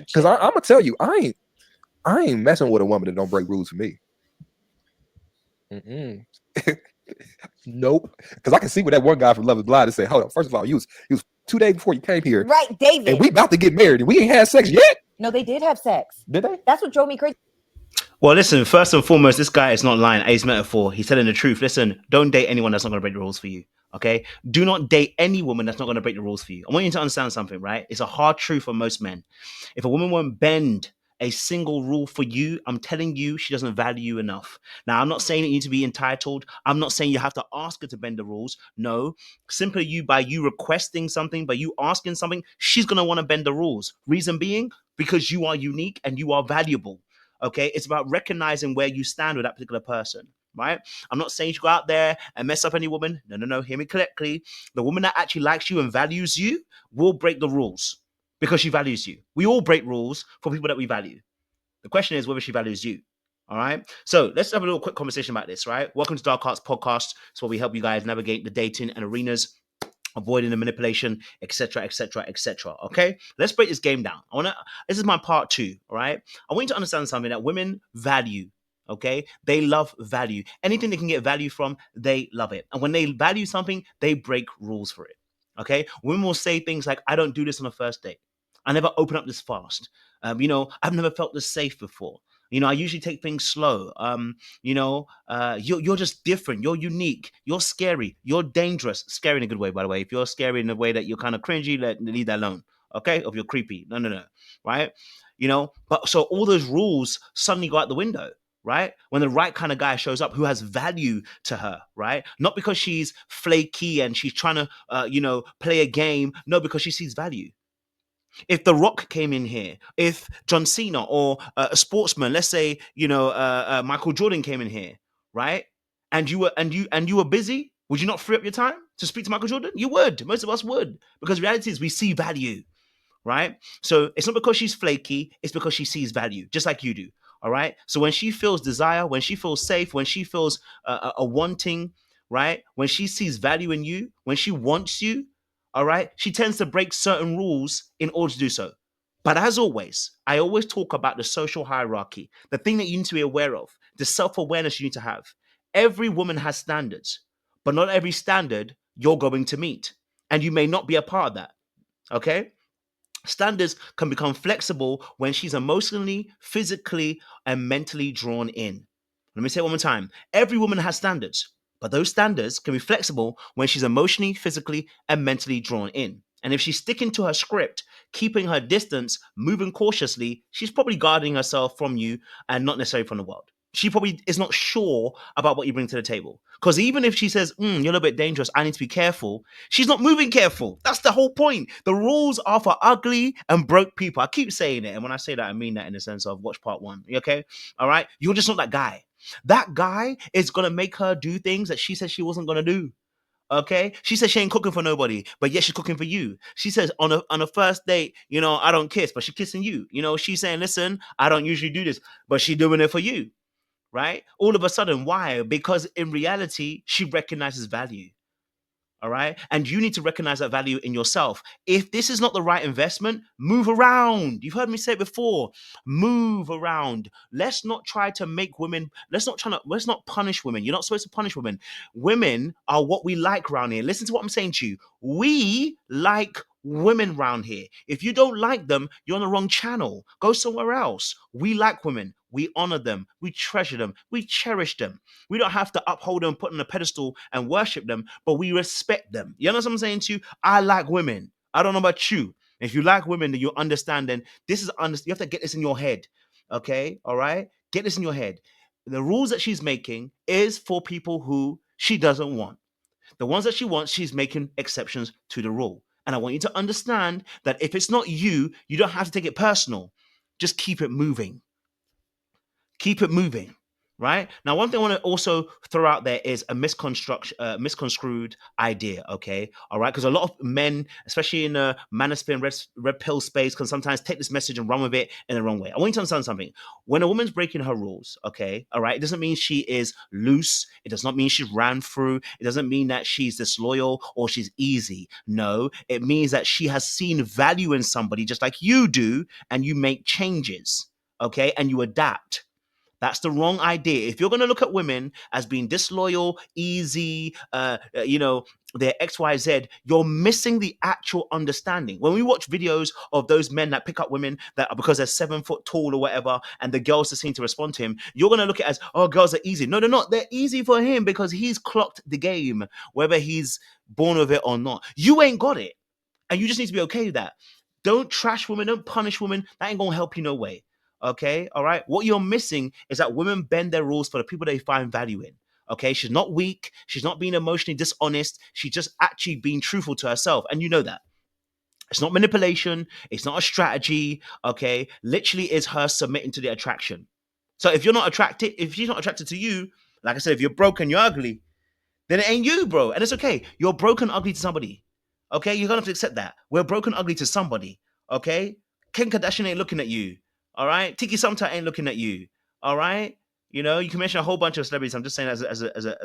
Because I'm gonna tell you, I ain't messing with a woman that don't break rules for me. Nope. Because I can see what that one guy from Love Is Blind to say, hold on, first of all, you was 2 days before you came here. Right, David. And we about to get married and we ain't had sex yet. No, they did have sex. Did they? That's what drove me crazy. Well, listen, first and foremost, this guy is not lying. Ace metaphor. He's telling the truth. Listen, don't date anyone that's not going to break the rules for you. Okay? Do not date any woman that's not going to break the rules for you. I want you to understand something, right? It's a hard truth for most men. If a woman won't bend a single rule for you, I'm telling you, she doesn't value you enough. Now, I'm not saying that you need to be entitled. I'm not saying you have to ask her to bend the rules. No, simply by you requesting something, by you asking something, she's going to want to bend the rules. Reason being, because you are unique and you are valuable. Okay, it's about recognizing where you stand with that particular person, right? I'm not saying you go out there and mess up any woman. No. Hear me correctly. The woman that actually likes you and values you will break the rules because she values you. We all break rules for people that we value. The question is whether she values you. All right. So let's have a little quick conversation about this, right? Welcome to Dark Arts Podcast. It's where we help you guys navigate the dating and arenas, avoiding the manipulation, etc., etc., etc. Okay, let's break this game down. This is my part 2. All right, I want you to understand something that women value. Okay, they love value. Anything they can get value from, they love it. And when they value something, they break rules for it. Okay, women will say things like, "I don't do this on a first date. I never open up this fast. I've never felt this safe before. I usually take things slow. You're just different. You're unique. You're scary. You're dangerous. Scary in a good way, by the way. If you're scary in a way that you're kind of cringy, leave that alone. Okay? If you're creepy. No. Right? But so all those rules suddenly go out the window, right? When the right kind of guy shows up who has value to her, right? Not because she's flaky and she's trying to, play a game. No, because she sees value. If The Rock came in here, if John Cena or a sportsman, let's say, Michael Jordan came in here, right? And you were busy, would you not free up your time to speak to Michael Jordan? You would. Most of us would, because reality is we see value, right? So it's not because she's flaky, it's because she sees value, just like you do. All right. So when she feels desire, when she feels safe, when she feels a wanting, right? When she sees value in you, when she wants you, all right, she tends to break certain rules in order to do so. But as always, I always talk about the social hierarchy, the thing that you need to be aware of, the self-awareness you need to have. Every woman has standards, but not every standard you're going to meet. And you may not be a part of that. Okay? Standards can become flexible when she's emotionally, physically, and mentally drawn in. Let me say it one more time. Every woman has standards, but those standards can be flexible when she's emotionally, physically, and mentally drawn in. And if she's sticking to her script, keeping her distance, moving cautiously, she's probably guarding herself from you and not necessarily from the world. She probably is not sure about what you bring to the table. Because even if she says, you're a little bit dangerous, I need to be careful, she's not moving careful. That's the whole point. The rules are for ugly and broke people. I keep saying it. And when I say that, I mean that in the sense of watch part 1. Okay? All right? You're just not that guy. That guy is going to make her do things that she said she wasn't going to do. Okay, she says she ain't cooking for nobody, but yet she's cooking for you. She says on a first date, I don't kiss, but she's kissing you. She's saying, listen, I don't usually do this, but she's doing it for you, right? All of a sudden, why? Because in reality, she recognizes value. All right. And you need to recognize that value in yourself. If this is not the right investment, move around. You've heard me say it before. Move around. Let's not try to make women, let's not punish women. You're not supposed to punish women. Women are what we like around here. Listen to what I'm saying to you. We like women around here. If you don't like them, you're on the wrong channel. Go somewhere else. We like women. We honor them. We treasure them. We cherish them. We don't have to uphold them, put them on a pedestal and worship them, but we respect them. You know what I'm saying to you? I like women. I don't know about you. If you like women, then you understand, then you have to get this in your head. Okay? All right? Get this in your head. The rules that she's making is for people who she doesn't want. The ones that she wants, she's making exceptions to the rule. And I want you to understand that if it's not you, you don't have to take it personal. Just keep it moving. Keep it moving. Right now, one thing I want to also throw out there is a misconstrued idea. Okay, all right, because a lot of men, especially in the manosphere and red pill space, can sometimes take this message and run with it in the wrong way. I want you to understand something. When a woman's breaking her rules, okay, all right, it doesn't mean she is loose. It does not mean she's ran through. It doesn't mean that she's disloyal or she's easy. No, it means that she has seen value in somebody just like you do, and you make changes. Okay, and you adapt. That's the wrong idea. If you're going to look at women as being disloyal, easy, they're XYZ, you're missing the actual understanding. When we watch videos of those men that pick up women that are because they're 7 foot tall or whatever, and the girls just seem to respond to him, you're going to look at it as, oh, girls are easy. No, they're not. They're easy for him because he's clocked the game, whether he's born with it or not. You ain't got it. And you just need to be okay with that. Don't trash women. Don't punish women. That ain't going to help you no way. Okay, all right. What you're missing is that women bend their rules for the people they find value in. Okay, she's not weak. She's not being emotionally dishonest. She's just actually being truthful to herself, and you know that. It's not manipulation. It's not a strategy. Okay, literally is her submitting to the attraction. So if you're not attracted, if she's not attracted to you, like I said, if you're broken, you're ugly, then it ain't you, bro. And it's okay. You're broken ugly to somebody. Okay, you're gonna have to accept that. We're broken ugly to somebody. Okay, Kim Kardashian ain't looking at you. All right, Tiki Sumter ain't looking at you. All right, you can mention a whole bunch of celebrities. I'm just saying as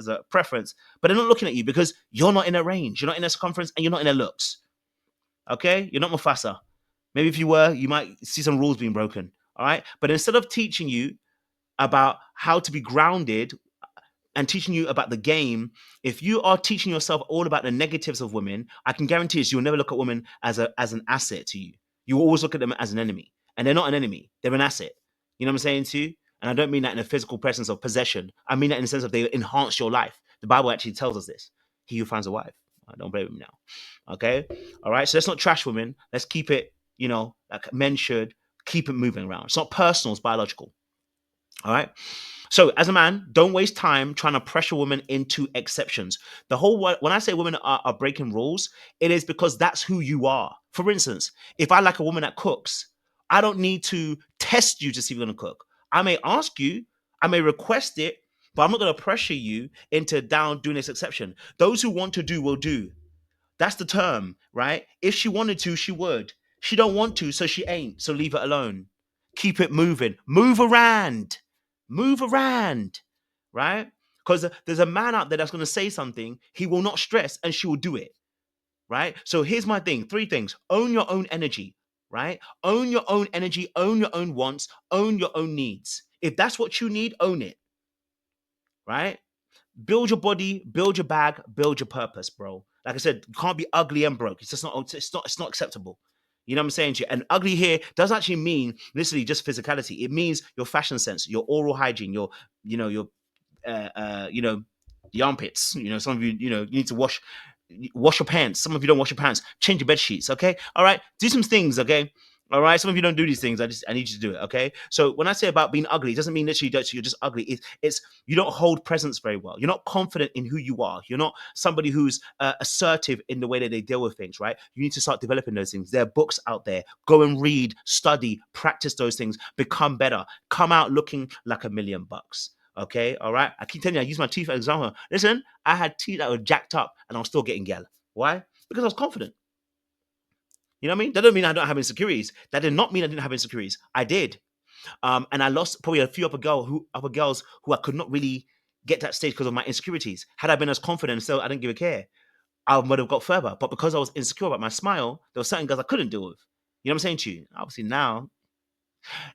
a preference, but they're not looking at you because you're not in their range. You're not in their circumference, and you're not in their looks. Okay, you're not Mufasa. Maybe if you were, you might see some rules being broken. All right, but instead of teaching you about how to be grounded and teaching you about the game, if you are teaching yourself all about the negatives of women, I can guarantee you you'll never look at women as an asset to you. You will always look at them as an enemy. And they're not an enemy. They're an asset. You know what I'm saying to you? And I don't mean that in a physical presence of possession. I mean that in the sense of they enhance your life. The Bible actually tells us this. He who finds a wife. Don't blame him now. Okay? All right? So let's not trash women. Let's keep it, like men should, keep it moving around. It's not personal, it's biological. All right? So, as a man, don't waste time trying to pressure women into exceptions. When I say women are breaking rules, it is because that's who you are. For instance, if I like a woman that cooks, I don't need to test you to see if you're going to cook. I may ask you, I may request it, but I'm not going to pressure you into doing this exception. Those who want to do will do. That's the term, right? If she wanted to, she would. She don't want to, so she ain't. So leave it alone. Keep it moving. Move around, right? Because there's a man out there that's going to say something. He will not stress, and she will do it, right? So here's my thing: 3 things. Own your own energy, right? Own your own energy. Own your own wants. Own your own needs. If that's what you need, own it, right? Build your body, build your bag, build your purpose, bro. Like I said, you can't be ugly and broke. It's just not. It's not acceptable. You know what I'm saying to you? And ugly here does actually mean literally just physicality. It means your fashion sense, your oral hygiene, your the armpits. Some of you, you need to wash your pants. Some of you don't wash your pants. Change your bed sheets. Okay, all right. Do some things. Okay. All right. Some of you don't do these things. I need you to do it. Okay. So when I say about being ugly, it doesn't mean literally you're just ugly. It's you don't hold presence very well. You're not confident in who you are. You're not somebody who's assertive in the way that they deal with things. Right. You need to start developing those things. There are books out there. Go and read, study, practice those things. Become better. Come out looking like $1,000,000. Okay, all right. I keep telling you, I use my teeth as an example. Listen, I had teeth that were jacked up, and I was still getting gal. Why? Because I was confident. You know what I mean? That don't mean I don't have insecurities. That did not mean I didn't have insecurities. I did, and I lost probably a few other girls who I could not really get to that stage because of my insecurities. Had I been as confident, so I didn't give a care, I would have got further. But because I was insecure about my smile, there were certain girls I couldn't deal with. You know what I'm saying to you? Obviously now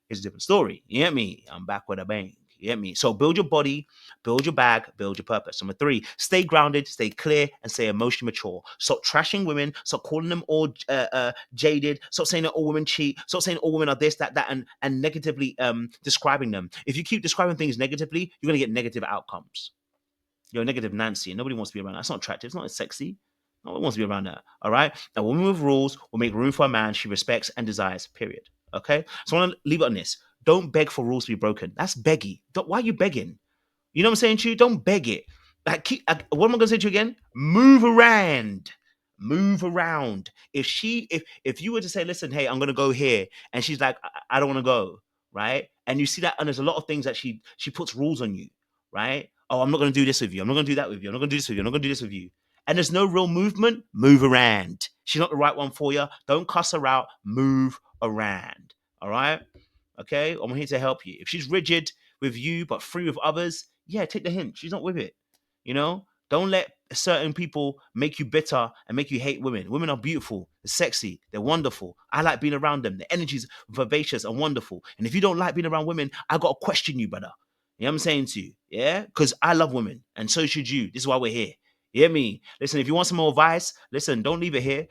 it's a different story. You get me? I'm back with a bang. You get me? So build your body, build your bag, build your purpose. Number 3, stay grounded, stay clear, and stay emotionally mature. Stop trashing women. Stop calling them all jaded. Stop saying that all women cheat. Stop saying all women are this, that, and negatively describing them. If you keep describing things negatively, you're going to get negative outcomes. You're a negative Nancy, and nobody wants to be around that. That's not attractive. It's not sexy. No one wants to be around that. All right? A woman with rules will make room for a man she respects and desires, period. Okay? So I want to leave it on this. Don't beg for rules to be broken. That's beggy. Why are you begging? You know what I'm saying to you? Don't beg it. What am I going to say to you again? Move around. Move around. If you were to say, listen, hey, I'm going to go here, and she's like, I don't want to go. right? And you see that, and there's a lot of things that she puts rules on you, right? Oh, I'm not going to do this with you. I'm not going to do that with you. I'm not going to do this with you. I'm not going to do this with you. And there's no real movement. Move around. She's not the right one for you. Don't cuss her out. Move around. All right? Okay? I'm here to help you. If she's rigid with you but free with others, yeah, take the hint. She's not with it. You know? Don't let certain people make you bitter and make you hate women. Women are beautiful, they're sexy, they're wonderful. I like being around them. The energy's vivacious and wonderful. And if you don't like being around women, I got to question you, brother. You know what I'm saying to you? Yeah? Because I love women, and so should you. This is why we're here. You hear me? Listen, if you want some more advice, listen, don't leave it here.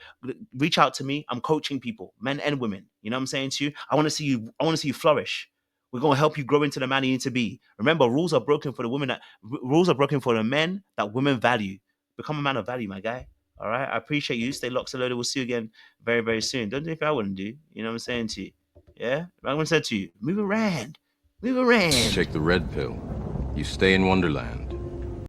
Reach out to me. I'm coaching people, men and women. You know what I'm saying to you? I want to see you flourish. We're going to help you grow into the man you need to be. Remember, rules are broken for the women rules are broken for the men that women value. Become a man of value, my guy. All right. I appreciate you. Stay locked and loaded. We'll see you again very, very soon. Don't do anything I wouldn't do. You know what I'm saying to you? Yeah? I'm going to say to you, move around. Move around. Take the red pill. You stay in Wonderland.